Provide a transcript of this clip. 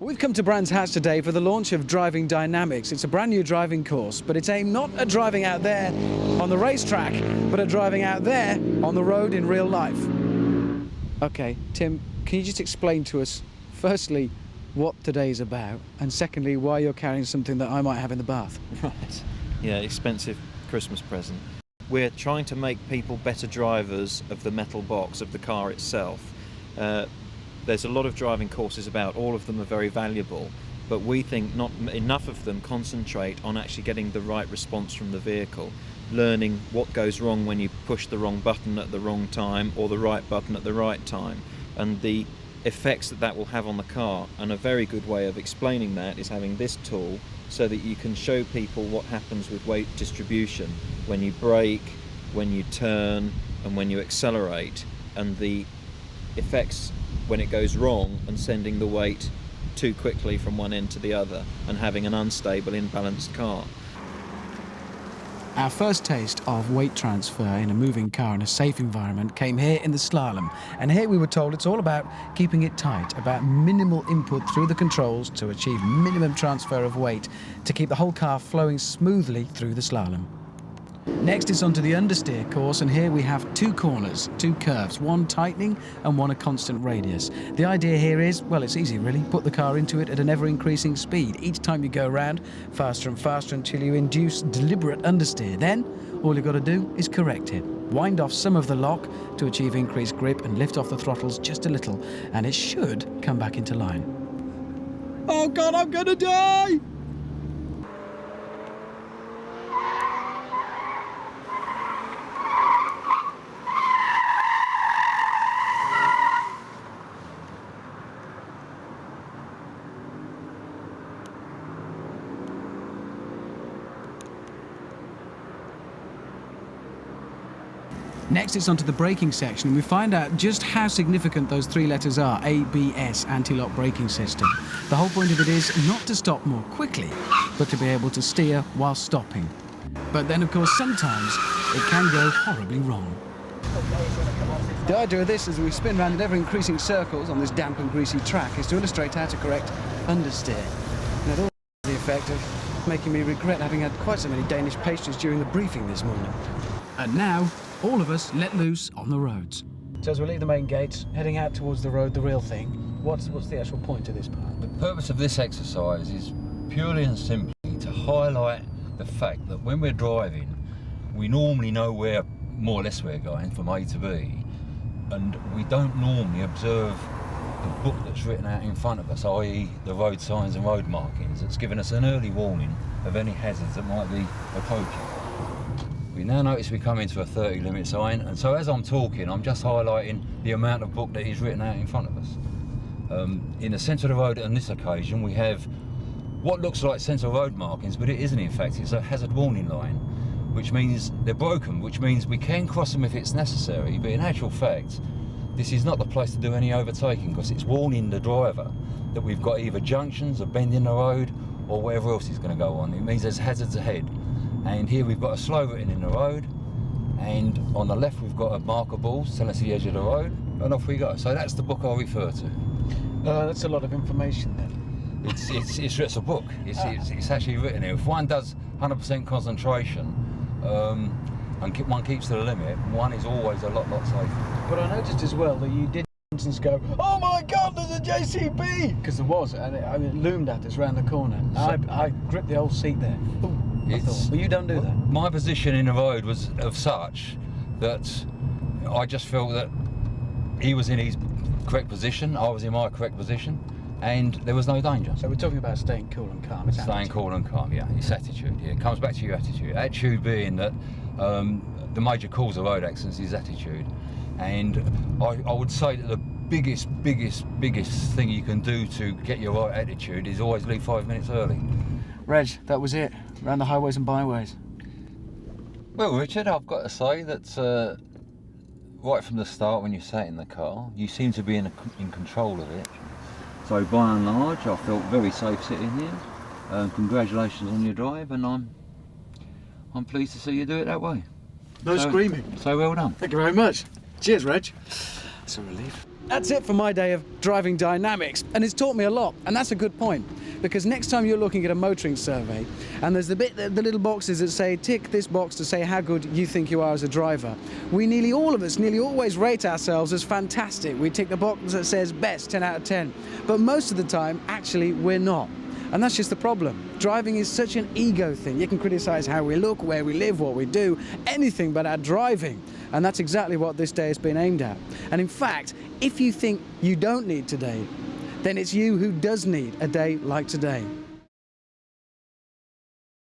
We've come to Brands Hatch today for the launch of Driving Dynamics. It's a brand new driving course, but it's aimed not at driving out there on the racetrack, but at driving out there on the road in real life. Okay, Tim, can you just explain to us, firstly, what today's about, and secondly, why you're carrying something that I might have in the bath? Right. Yeah, expensive Christmas present. We're trying to make people better drivers of the metal box, of the car itself. There's a lot of driving courses about, all of them are very valuable, but we think not enough of them concentrate on actually getting the right response from the vehicle, learning what goes wrong when you push the wrong button at the wrong time or the right button at the right time, and the effects that will have on the car. And a very good way of explaining that is having this tool so that you can show people what happens with weight distribution when you brake, when you turn, and when you accelerate, and the effects when it goes wrong and sending the weight too quickly from one end to the other and having an unstable, imbalanced car. Our first taste of weight transfer in a moving car in a safe environment came here in the slalom. And here we were told it's all about keeping it tight, about minimal input through the controls to achieve minimum transfer of weight, to keep the whole car flowing smoothly through the slalom. Next it's onto the understeer course, and here we have two corners, two curves, one tightening and one a constant radius. The idea here is, well, it's easy really, put the car into it at an ever-increasing speed. Each time you go around, faster and faster until you induce deliberate understeer. Then, all you've got to do is correct it. Wind off some of the lock to achieve increased grip and lift off the throttles just a little, and it should come back into line. Oh God, I'm gonna die! Next it's onto the braking section, and we find out just how significant those three letters are, ABS, anti-lock braking system. The whole point of it is not to stop more quickly, but to be able to steer while stopping. But then of course sometimes it can go horribly wrong. The idea of this, as we spin round in ever-increasing circles on this damp and greasy track, is to illustrate how to correct understeer. And it all has the effect of making me regret having had quite so many Danish pastries during the briefing this morning. And now, all of us let loose on the roads. So as we leave the main gates, heading out towards the road, the real thing, what's the actual point of this part? The purpose of this exercise is purely and simply to highlight the fact that when we're driving, we normally know where, more or less, we're going from A to B, and we don't normally observe the book that's written out in front of us, i.e. the road signs and road markings. It's given us an early warning of any hazards that might be approaching. We now notice we come into a 30 limit sign, and so as I'm talking, I'm just highlighting the amount of book that is written out in front of us. In the centre of the road on this occasion, we have what looks like centre road markings, but it isn't in fact. It's a hazard warning line, which means they're broken, which means we can cross them if it's necessary, but in actual fact, this is not the place to do any overtaking, because it's warning the driver that we've got either junctions, a bend in the road, or whatever else is going to go on. It means there's hazards ahead. And here we've got a slow written in the road, and on the left we've got a marker balls telling us the edge of the road, and off we go. So that's the book I refer to. That's a lot of information then. It's a book. It's actually written here. If one does 100% concentration and one keeps to the limit, one is always a lot safer. But I noticed as well that you did, for instance, go, oh my God, there's a JCB! Because there was, and it loomed at us round the corner. So, I gripped the old seat there. But you don't do that. My position in the road was of such that I just felt that he was in his correct position, I was in my correct position, and there was no danger. So we're talking about staying cool and calm. Staying cool and calm, yeah. It's attitude. Yeah, it comes back to your attitude. Attitude being that the major cause of road accidents is attitude, and I would say that the biggest thing you can do to get your right attitude is always leave 5 minutes early. Reg, that was it. Around the highways and byways. Well, Richard, I've got to say that right from the start, when you sat in the car, you seem to be in control of it. So by and large, I felt very safe sitting here. Congratulations on your drive, and I'm pleased to see you do it that way. No screaming. So well done. Thank you very much. Cheers, Reg. It's a relief. That's it for my day of driving dynamics, and it's taught me a lot, and that's a good point, because next time you're looking at a motoring survey and there's the little boxes that say tick this box to say how good you think you are as a driver, we nearly all of us nearly always rate ourselves as fantastic. We tick the box that says best, 10 out of 10, but most of the time actually we're not. And that's just the problem. Driving is such an ego thing. You can criticize how we look, where we live, what we do, anything but our driving. And that's exactly what this day has been aimed at. And in fact, if you think you don't need today, then it's you who does need a day like today.